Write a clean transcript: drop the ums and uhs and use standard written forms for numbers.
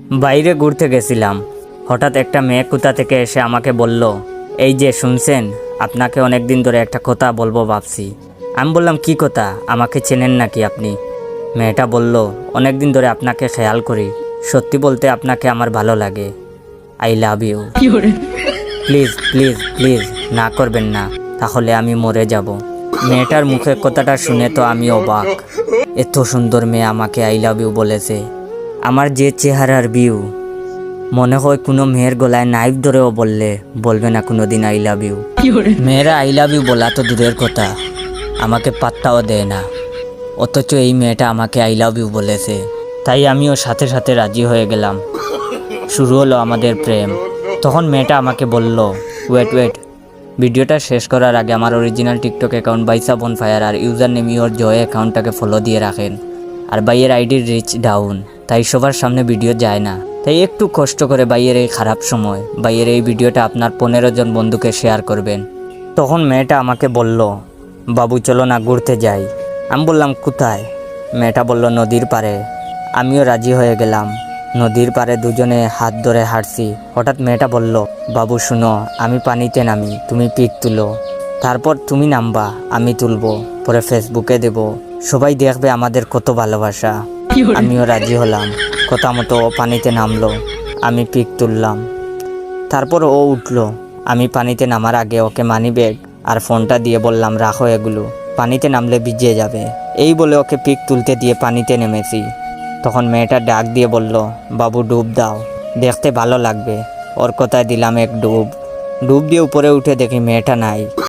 বাইরে ঘুরতে গেছিলাম, হঠাৎ একটা মেয়ে কোথা থেকে এসে আমাকে বলল, এই যে শুনছেন, আপনাকে অনেক দিন ধরে একটা কথা বলবো ভাবছি। আমি বললাম, কি কথা? আমাকে চেনেন নাকি আপনি? মেয়েটা বলল, অনেক দিন ধরে আপনাকে খেয়াল করি, সত্যি বলতে আপনাকে আমার ভালো লাগে। I love you. Please please please না করবেন না, তাহলে আমি মরে যাব। মেয়েটার মুখে কথাটা শুনে তো আমি অবাক। এত সুন্দর মেয়ে আমাকে আই লাভ ইউ বলেছে। আমার যে চেহারার ভিউ, মনে হয় কোনো মেয়ের গলায় নাইফ ধরেও বলবে না কোনো দিন আই লাভ ইউ। মেয়েরা আই লাভ ইউ বলা তো দূরের কথা, আমাকে পাত্তাও দেয় না, অথচ এই মেয়েটা আমাকে আই লাভ ইউ বলেছে। তাই আমিও সাথে সাথে রাজি হয়ে গেলাম। শুরু হলো আমাদের প্রেম। তখন মেয়েটা আমাকে বলল, ওয়েট, ভিডিওটা শেষ করার আগে আমার অরিজিনাল টিকটক অ্যাকাউন্ট বাইসা বনফায়ার আর ইউজার নেম ইওর জয় অ্যাকাউন্টটাকে ফলো দিয়ে রাখেন। আর ভাইয়ের আইডির রিচ ডাউন, তাই সবার সামনে ভিডিও যায় না, তাই একটু কষ্ট করে ভাইয়ের এই খারাপ সময় ভাইয়ের এই ভিডিওটা আপনার 15 জন বন্ধুকে শেয়ার করবেন। তখন মেয়েটা আমাকে বলল, বাবু চলো না ঘুরতে যাই। আমি বললাম, কোথায়? মেয়েটা বলল, নদীর পাড়ে। আমিও রাজি হয়ে গেলাম। নদীর পাড়ে দুজনে হাত ধরে হাঁটছি। হঠাৎ মেয়েটা বলল, বাবু শুনো, আমি পানিতে নামি, তুমি পিক তুলো, তারপর তুমি নামবা, আমি তুলবো, পরে ফেসবুকে দেব, সবাই দেখবে আমাদের কত ভালোবাসা। আমিও রাজি হলাম। কথা মতো ও পানিতে নামলো, আমি পিক তুললাম, তারপর ও উঠলো। আমি পানিতে নামার আগে ওকে মানি ব্যাগ আর ফোনটা দিয়ে বললাম, রাখো এগুলো, পানিতে নামলে ভিজে যাবে। এই বলে ওকে পিক তুলতে দিয়ে পানিতে নেমেছি। তখন মেয়েটা ডাক দিয়ে বলল, বাবু ডুব দাও, দেখতে ভালো লাগবে। ওর কথায় দিলাম এক ডুব দিয়ে উপরে উঠে দেখি মেয়েটা নাই।